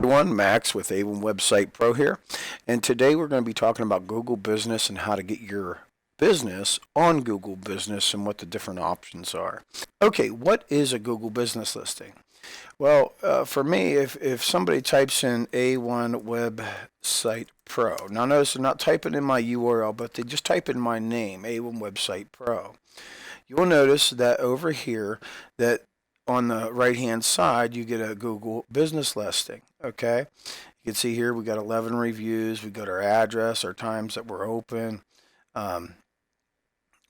everyone, Max with Avon Website Pro here, and today we're going to be talking about Google Business and how to get your business on Google Business and what the different options are. Okay, what is a Google Business listing? Well, for me, if somebody types in A1 Website Pro, now notice they're not typing in my URL, but they just type in my name, A1 Website Pro. You'll notice that over here that on the right hand side you get a Google business listing. Okay, you can see here we got 11 reviews, we got our address, our times that we're open, um,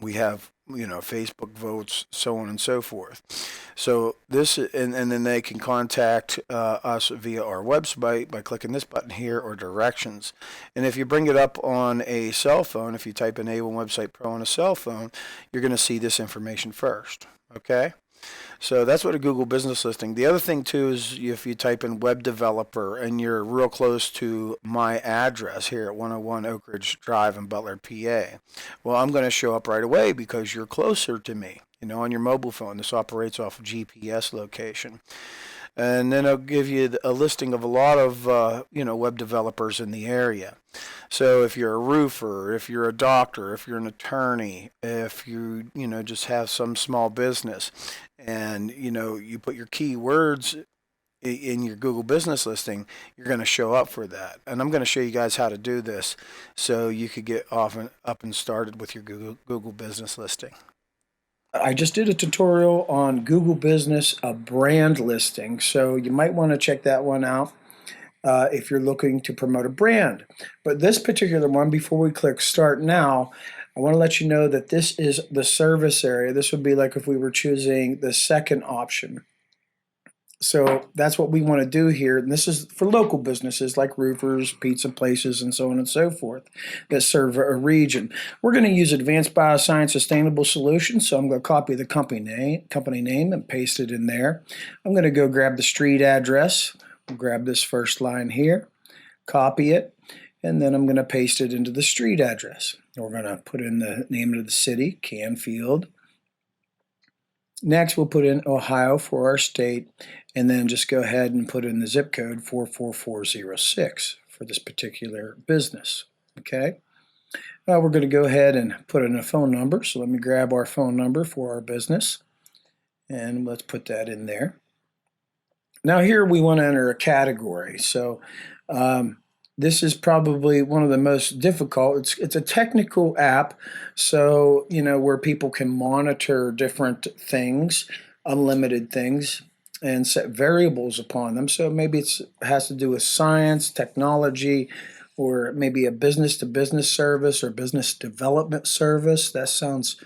we have Facebook votes, so on and so forth. So this and then they can contact us via our website by clicking this button here or directions. And if you bring it up on a cell phone, if you type in A1 Website Pro on a cell phone, you're going to see this information first. Okay, so that's what a Google business listing. The other thing too is if you type in web developer and you're real close to my address here at 101 Oak Ridge Drive in Butler, PA, well, I'm going to show up right away because you're closer to me. On your mobile phone, this operates off of GPS location. And then I'll give you a listing of a lot of web developers in the area. So if you're a roofer, if you're a doctor, if you're an attorney, if you just have some small business, and you put your keywords in your Google business listing, you're going to show up for that. And I'm going to show you guys how to do this so you could get up and started with your Google business listing. I just did a tutorial on Google Business, a brand listing, so you might want to check that one out if you're looking to promote a brand. But this particular one, before we click Start Now, I want to let you know that this is the service area. This would be like if we were choosing the second option. So that's what we want to do here. And this is for local businesses like roofers, pizza places, and so on and so forth that serve a region. We're going to use Advanced Bioscience Sustainable Solutions. So I'm going to copy the company name and paste it in there. I'm going to go grab the street address. We'll grab this first line here, copy it, and then I'm going to paste it into the street address. We're going to put in the name of the city, Canfield. Next, we'll put in Ohio for our state, and then just go ahead and put in the zip code 44406 for this particular business. Okay. Now we're going to go ahead and put in a phone number. So let me grab our phone number for our business, and let's put that in there. Now here we want to enter a category. So this is probably one of the most difficult. It's a technical app, so where people can monitor different things, unlimited things, and set variables upon them. So maybe it has to do with science, technology, or maybe a business-to-business service or business development service. That sounds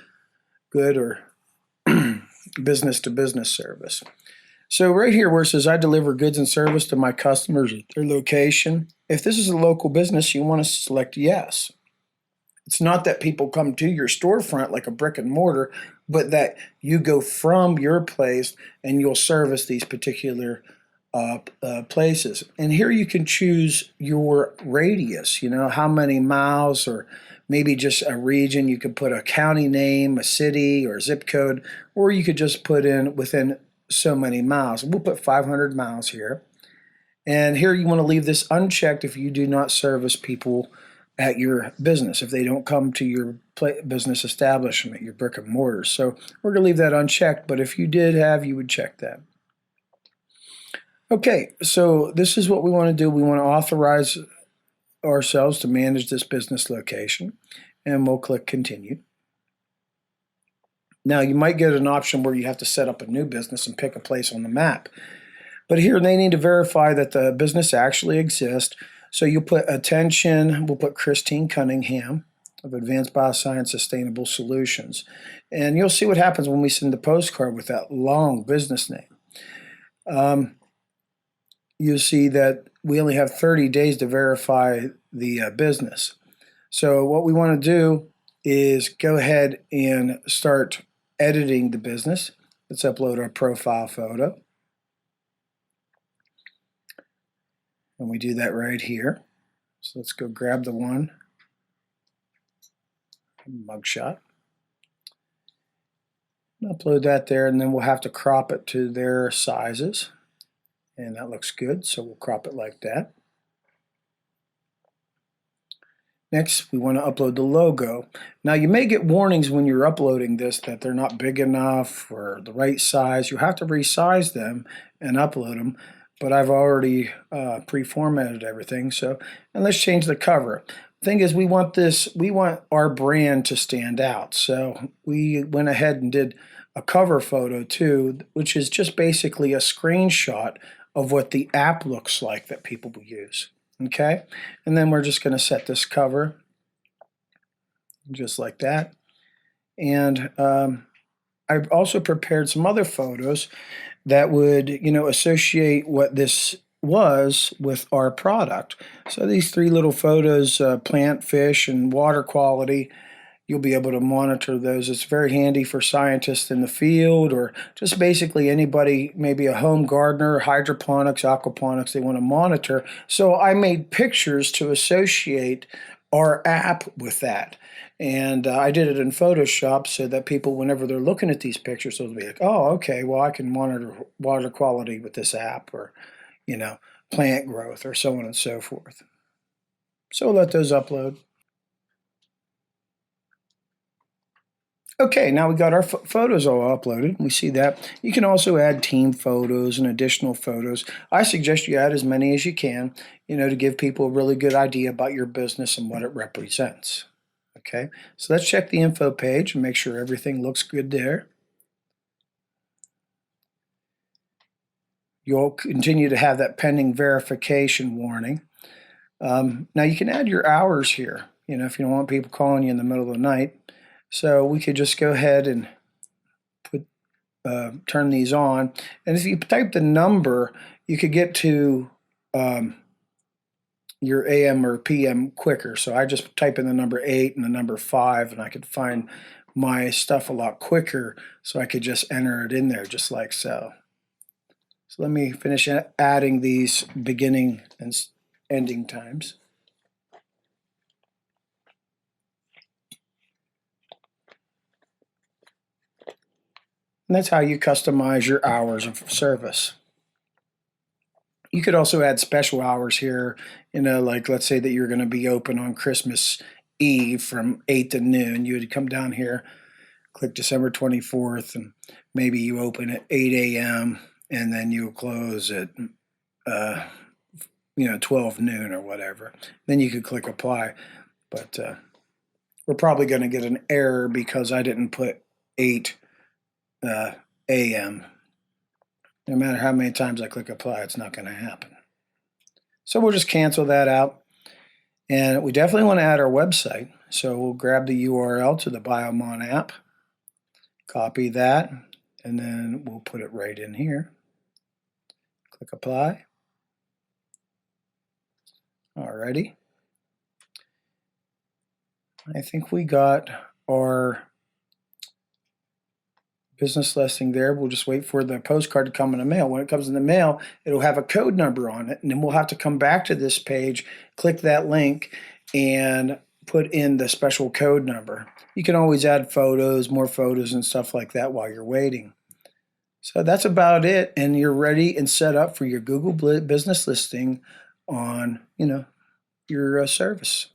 good, or business-to-business service. So right here where it says I deliver goods and service to my customers at their location, if this is a local business, you want to select yes. It's not that people come to your storefront like a brick and mortar, but that you go from your place and you'll service these particular places. And here you can choose your radius, how many miles, or maybe just a region. You could put a county name, a city, or a zip code, or you could just put in within so many miles. We'll put 500 miles here. And here you want to leave this unchecked if you do not service people at your business, if they don't come to your business establishment, your brick and mortar. So we're going to leave that unchecked, but if you did have, you would check that. Okay, so this is what we want to do. We want to authorize ourselves to manage this business location, and we'll click Continue. Now, you might get an option where you have to set up a new business and pick a place on the map. But here they need to verify that the business actually exists. So you put attention, we'll put Christine Cunningham of Advanced Bioscience Sustainable Solutions. And you'll see what happens when we send the postcard with that long business name. You'll see that we only have 30 days to verify the business. So what we want to do is go ahead and start editing the business. Let's upload our profile photo. And we do that right here. So let's go grab the one, mugshot. And upload that there, and then we'll have to crop it to their sizes. And that looks good, so we'll crop it like that. Next, we want to upload the logo. Now, you may get warnings when you're uploading this that they're not big enough or the right size. You have to resize them and upload them, but I've already pre-formatted everything. So, and let's change the cover. Thing is, we want our brand to stand out. So we went ahead and did a cover photo too, which is just basically a screenshot of what the app looks like that people will use. Okay, and then we're just going to set this cover just like that. And I've also prepared some other photos that would, associate what this was with our product. So these 3 little photos, plant, fish, and water quality, you'll be able to monitor those. It's very handy for scientists in the field or just basically anybody, maybe a home gardener, hydroponics, aquaponics, they want to monitor. So I made pictures to associate our app with that. And I did it in Photoshop so that people, whenever they're looking at these pictures, they'll be like, oh, okay, well, I can monitor water quality with this app or, plant growth or so on and so forth. So let those upload. Okay, now we got our photos all uploaded. We see that. You can also add team photos and additional photos. I suggest you add as many as you can, to give people a really good idea about your business and what it represents. Okay, so let's check the info page and make sure everything looks good there. You'll continue to have that pending verification warning. Now you can add your hours here, if you don't want people calling you in the middle of the night. So we could just go ahead and turn these on. And if you type the number, you could get to your AM or PM quicker. So I just type in the number 8 and the number 5, and I could find my stuff a lot quicker. So I could just enter it in there just like so. So let me finish adding these beginning and ending times. And that's how you customize your hours of service. You could also add special hours here, like let's say that you're going to be open on Christmas Eve from 8 to noon. You would come down here, click December 24th, and maybe you open at 8 a.m. and then you close at 12 noon or whatever. Then you could click apply. But we're probably going to get an error because I didn't put 8 a.m. No matter how many times I click apply, it's not going to happen. So we'll just cancel that out. And we definitely want to add our website. So we'll grab the URL to the Biomon app, copy that, and then we'll put it right in here. Click apply. Alrighty. I think we got our business listing there. We'll just wait for the postcard to come in the mail. When it comes in the mail, it'll have a code number on it, and then we'll have to come back to this page, click that link, and put in the special code number. You can always add photos, more photos, and stuff like that while you're waiting. So that's about it, and you're ready and set up for your Google business listing on, your service.